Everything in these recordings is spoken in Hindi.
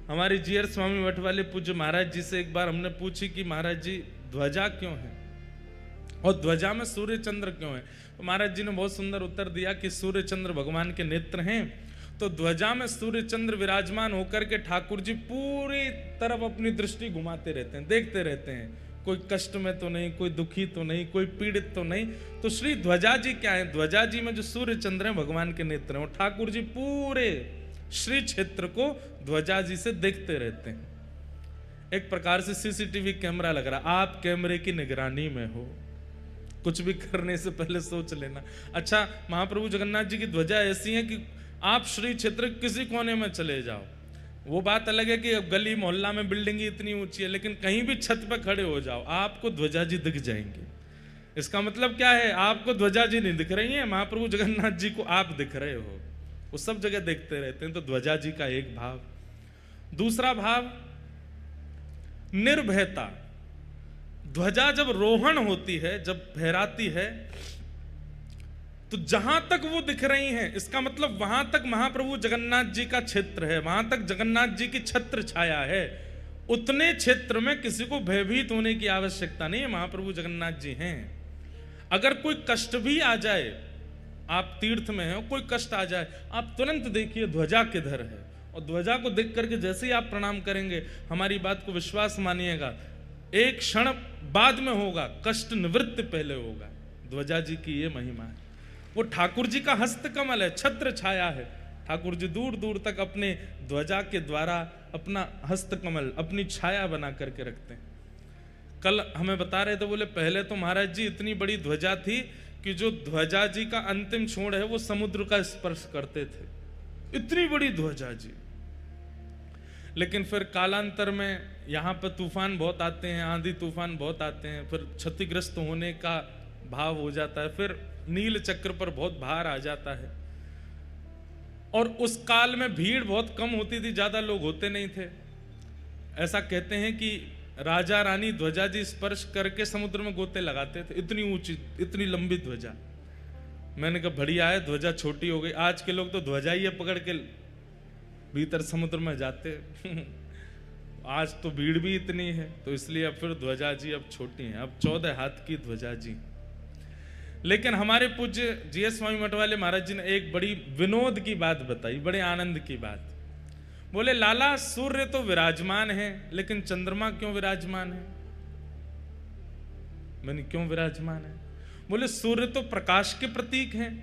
हमारे जीयर स्वामी मठ वाले पूज्य महाराज जी से एक बार हमने पूछी कि महाराज जी ध्वजा क्यों है और ध्वजा में सूर्य चंद्र क्यों है। तो महाराज जी ने बहुत सुंदर उत्तर दिया कि सूर्य चंद्र भगवान के नेत्र हैं, तो ध्वजा में सूर्य चंद्र विराजमान होकर के ठाकुर जी पूरी तरफ अपनी दृष्टि घुमाते रहते हैं, देखते रहते हैं, कोई कष्ट में तो नहीं, कोई दुखी तो नहीं, कोई पीड़ित तो नहीं। तो श्री ध्वजा जी क्या है, ध्वजा जी में जो सूर्य चंद्र है भगवान के नेत्र हैं, ठाकुर जी पूरे श्री क्षेत्र को ध्वजा जी से देखते रहते हैं। एक प्रकार से सीसीटीवी कैमरा लग रहा, आप कैमरे की निगरानी में हो, कुछ भी करने से पहले सोच लेना। अच्छा, महाप्रभु जगन्नाथ जी की ध्वजा ऐसी है कि आप श्री क्षेत्र किसी कोने में चले जाओ, वो बात अलग है कि अब गली मोहल्ला में बिल्डिंग इतनी ऊंची है, लेकिन कहीं भी छत पर खड़े हो जाओ आपको ध्वजा जी दिख जाएंगे। इसका मतलब क्या है, आपको ध्वजा जी नहीं दिख रही है, महाप्रभु जगन्नाथ जी को आप दिख रहे हो, वो सब जगह देखते रहते हैं। तो ध्वजा जी का एक भाव। दूसरा भाव निर्भयता। ध्वजा जब रोहण होती है, जब फहराती है, तो जहां तक वो दिख रही हैं, इसका मतलब वहां तक महाप्रभु जगन्नाथ जी का क्षेत्र है, वहां तक जगन्नाथ जी की छत्र छाया है। उतने क्षेत्र में किसी को भयभीत होने की आवश्यकता नहीं है, महाप्रभु जगन्नाथ जी हैं। अगर कोई कष्ट भी आ जाए, आप तीर्थ में हैं, कोई कष्ट आ जाए, आप तुरंत देखिए ध्वजा किधर है, और ध्वजा को देख करके जैसे ही आप प्रणाम करेंगे, हमारी बात को विश्वास मानिएगा, एक क्षण बाद में होगा, कष्ट निवृत्त पहले होगा। ध्वजा जी की ये महिमा है। वो ठाकुर जी का हस्त कमल है, छत्र छाया है। ठाकुर जी दूर दूर तक अपने ध्वजा के द्वारा अपना हस्त कमल, अपनी छाया बना करके रखते हैं। कल हमें बता रहे थे, बोले पहले तो महाराज जी इतनी बड़ी ध्वजा थी कि जो ध्वजा जी का अंतिम छोर है वो समुद्र का स्पर्श करते थे, इतनी बड़ी ध्वजा जी। लेकिन फिर कालांतर में यहाँ पर तूफान बहुत आते हैं, आंधी तूफान बहुत आते हैं, फिर क्षतिग्रस्त होने का भाव हो जाता है, फिर नील चक्र पर बहुत भार आ जाता है। और उस काल में भीड़ बहुत कम होती थी, ज्यादा लोग होते नहीं थे। ऐसा कहते हैं कि राजा रानी ध्वजा जी स्पर्श करके समुद्र में गोते लगाते थे, इतनी ऊंची, इतनी लंबी ध्वजा। मैंने कहा बढ़िया है, ध्वजा छोटी हो गई। आज के लोग तो ध्वजा ही पकड़ के भीतर समुद्र में जाते आज तो भीड़ भी इतनी है, तो इसलिए अब फिर ध्वजा जी अब छोटी हैं, अब 14 हाथ की ध्वजा जी। लेकिन हमारे पूज्य जीएस स्वामी मठ वाले महाराज जी ने एक बड़ी विनोद की बात बताई, बड़े आनंद की बात। बोले लाला, सूर्य तो विराजमान है, लेकिन चंद्रमा क्यों विराजमान है? मैंने क्यों विराजमान है? बोले सूर्य तो प्रकाश के प्रतीक हैं,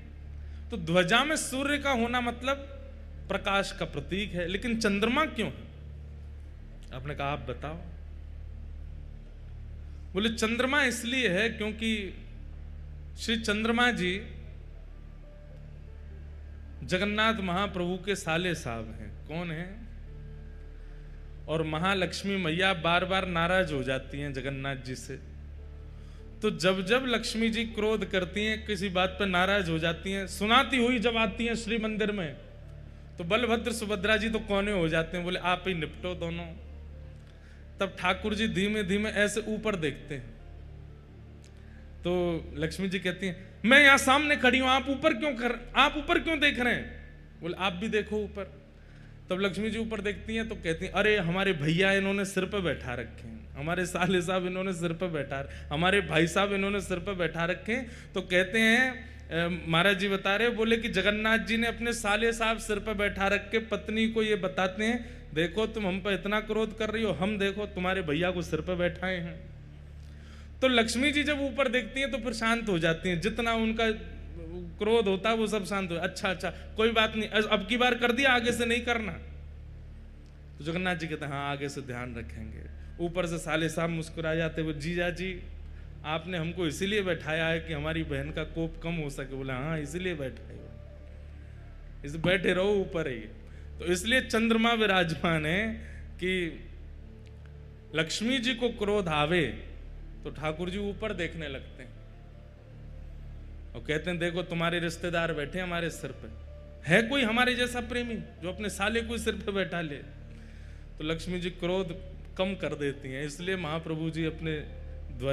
तो ध्वजा में सूर्य का होना मतलब प्रकाश का प्रतीक है, लेकिन चंद्रमा क्यों है? आपने कहा आप बताओ। बोले चंद्रमा इसलिए है क्योंकि श्री चंद्रमा जी जगन्नाथ महाप्रभु के साले साहब हैं। कौन है? और महालक्ष्मी मैया बार बार नाराज हो जाती हैं जगन्नाथ जी से। तो जब जब लक्ष्मी जी क्रोध करती हैं, किसी बात पर नाराज हो जाती हैं, सुनाती हुई जब आती हैं श्री मंदिर में, तो बलभद्र सुभद्रा जी तो कोने हो जाते हैं, बोले आप ही निपटो दोनों। तब ठाकुर जी धीमे धीमे ऐसे ऊपर देखते हैं, तो लक्ष्मी जी कहती हैं मैं यहां सामने खड़ी हूं, आप ऊपर क्यों देख रहे हैं? बोले आप भी देखो ऊपर। तब लक्ष्मी जी ऊपर देखती हैं तो कहती हैं अरे हमारे भैया इन्होंने सिर पे बैठा रखे हैं, हमारे साले साहब इन्होंने सिर पे बैठा, हमारे भाई साहब इन्होंने सिर पे बैठा रखे हैं। तो कहते हैं महाराज जी बता रहे, बोले कि जगन्नाथ जी ने अपने साले साहब सिर पे बैठा रख के पत्नी को ये बताते हैं, देखो तुम हम पर इतना क्रोध कर रही हो, हम देखो तुम्हारे भैया को सिर पे बैठाए हैं। तो लक्ष्मी जी जब ऊपर देखती हैं तो फिर शांत हो जाती हैं, जितना उनका क्रोध होता है वो सब शांत हो। अच्छा कोई बात नहीं, अब की बार कर दिया, आगे से नहीं करना। तो जगन्नाथ जी कहते हैं हाँ आगे से ध्यान रखेंगे। ऊपर से साले साहब मुस्कुरा जाते हुए, जीजा जी आपने हमको इसीलिए बैठाया है कि हमारी बहन का कोप कम हो सके। बोला हाँ इसीलिए बैठाए हो, इस बैठे रहो ऊपर ही। तो इसलिए चंद्रमा विराजमान है कि लक्ष्मी जी को क्रोध आवे तो ठाकुर जी ऊपर देखने लगते हैं और कहते हैं देखो तुम्हारे रिश्तेदार बैठे हमारे सिर पे, है कोई हमारे जैसा प्रेमी जो अपने साले को सिर पे बैठा ले? तो लक्ष्मी जी क्रोध कम कर देती हैं। इसलिए महाप्रभु जी अपने ध्वजा